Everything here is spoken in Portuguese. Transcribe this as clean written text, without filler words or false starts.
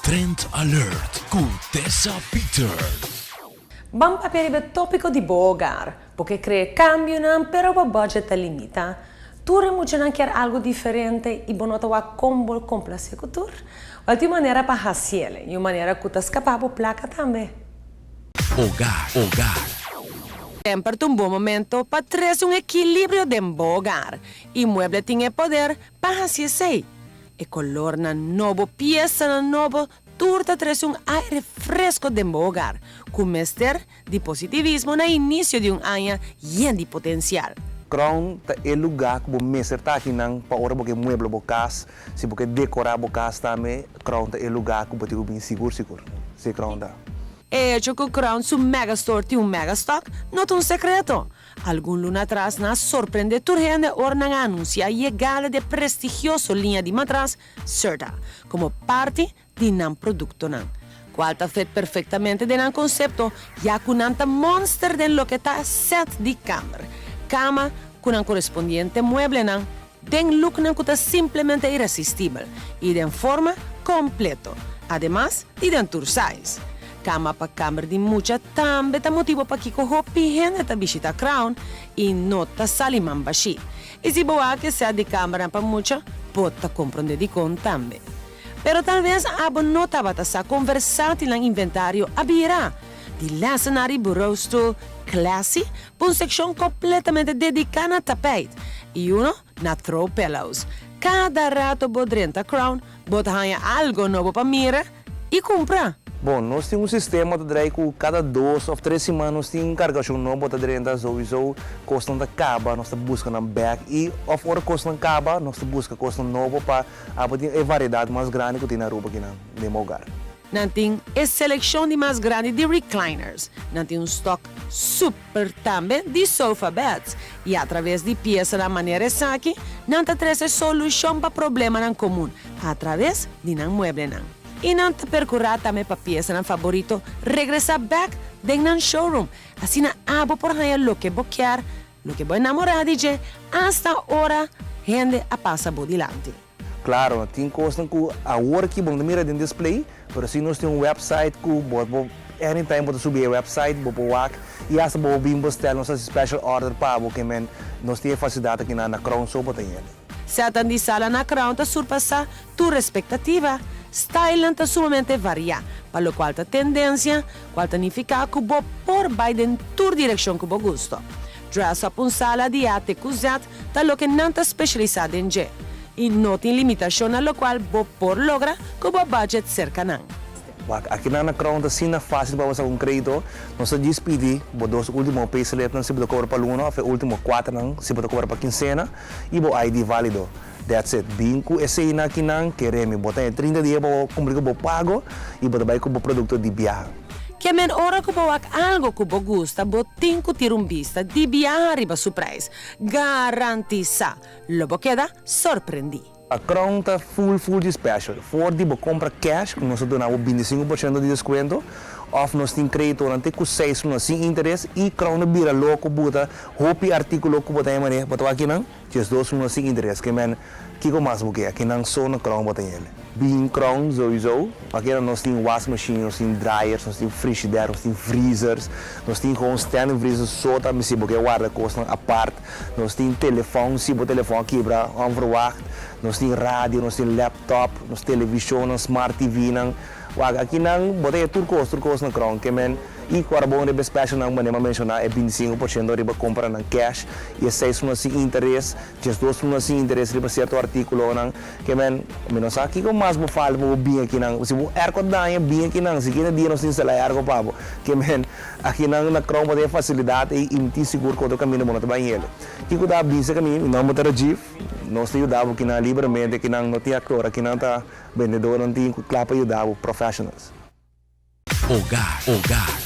Trend Alert com Tessa Peters. Vamos para o tópico de bogar, porque crea cambio, pero o budget é limita. Tu não quer algo diferente e bonota o combo complacer com tu. Outra maneira para fazer, e uma maneira que tu escapar por placa também. Hogar. Sempre um bom momento para trazer equilíbrio de bogar. E mueble tem poder para fazer isso. E color na novo, peça na novo, turta traz aire fresco de bogar, com mestre de positivismo no início de ano cheio de potencial. Crown é o lugar que você mestre está aqui para hora porque mueble a casa, se você decorar a casa também, Crown é o lugar que você tem seguro. Se Crown dá. É que o Crown, seu megastore tem megastock, não tem segredo. Algum luna atrás nos surpreende turgente orna anuncia a chegada de prestigioso linha de matraz Serta, como parte de um produto. Qual está feito perfeitamente de um conceito, já com um monster de lo que está set de cama com um correspondiente mueble, den look que está simplesmente irresistível e de forma completa, además de tour size. Cama para câmera de mucha também tá motivo para que hopi gente tá visita Crown e nota saliman baixi. E se boa que seja de câmera para mucha, pode compreender de com também. Pero talvez abo nota batasa conversar em inventário abrirá de Lacenary Bureau Stool Classy por seção completamente dedicada a tapete e uno na throw pillows. Cada rato bodrenta Crown, bota algo novo para mira e compra. Bom, nós temos sistema de que cada 2 ou 3 semanas nós temos carregação nova para dentro sowieso custa da caba, nós buscamos na back e of hora custa da caba, nós buscamos custa novo para a variedade mais grande que tem na roupa aqui no lugar. Não tem a seleção de mais grande de recliners, não tem stock super também de sofa beds e através de peças da maneira aqui, não traz solução para problema comum através de um mueble E não te percorrer também para peça na favorito, regressa back dentro do showroom. Assim na abo por aí lo que vou quer, lo que vou namorar de hasta hora gente a passa por delante. Claro, tem coisas que a hora que vamos mirar no display, mas se nós temos website que vou anytime pode subir o website, vou pôr e hasta vou vir buscar nossa special order para porque nós temos facilidade aqui na Crown só para ter. Se a de sala na Crown te surpassa tua expectativa. Style está sumamente varia, para o qual a tendência, qual significa que você por vai em tua direção que você gosta. Dress up sala de arte cusat, tal lo que não está especializado em G. E não tem limitação a lo qual você por logra que o budget cerca não. Aqui na Crown está sendo fácil para você com crédito. Nós despedimos os últimos payslip, se você cobra para o os últimos 4, se você cobra para quincena, e o ID válido. That's it. Bingo esse ina aqui não queremos botar 30 dias para cumprir o pago e botar vai com o produto de viagem. Que men hora que você algo que você gosta, você tem que ter vista de viajar arriba surprise. Garantiza. Logo queda surpreendi. A Crown está full de special. For de você compra cash, nós damos 25% de desconto. Of nós temos crédito, não tem com 6 sem interesse e Crown vira louco, bota roupa artículo que você tem, botar aqui não, just 2 sem interesse. Que men, que mais você aqui não só na Crown botar ele. Being Crown sowieso, aqui nós temos washing machine, nós temos dryers, nós temos frigidaire, nós temos freezers, nós temos com standing freezer só também se você guarda coisa à parte, nós temos telefone, se o telefone quebra, onverwacht, nós temos rádio, nós temos laptop, nós temos televisão, nós smart TV, aqui não botei tudo coisa na Crown, que men e para bom de special não maneira mencionar é 25% de compra na cash e 6 sem interesse, just 2 sem interesse para certo artículo não, que men menos aqui com mais vou falar vou bem aqui não, se vou erco daí bem aqui não, se quer dia não se instalar erco pabo, que men aqui não na Crown pode facilidade e imti seguro que o caminho bom também ele. Que cuidar bem esse caminho, não botar GIF, nós te ajudava aqui na livremente, aqui não tem actor, aqui não tá vendedor, não tem claro para ajudar os profissionais. Hogar.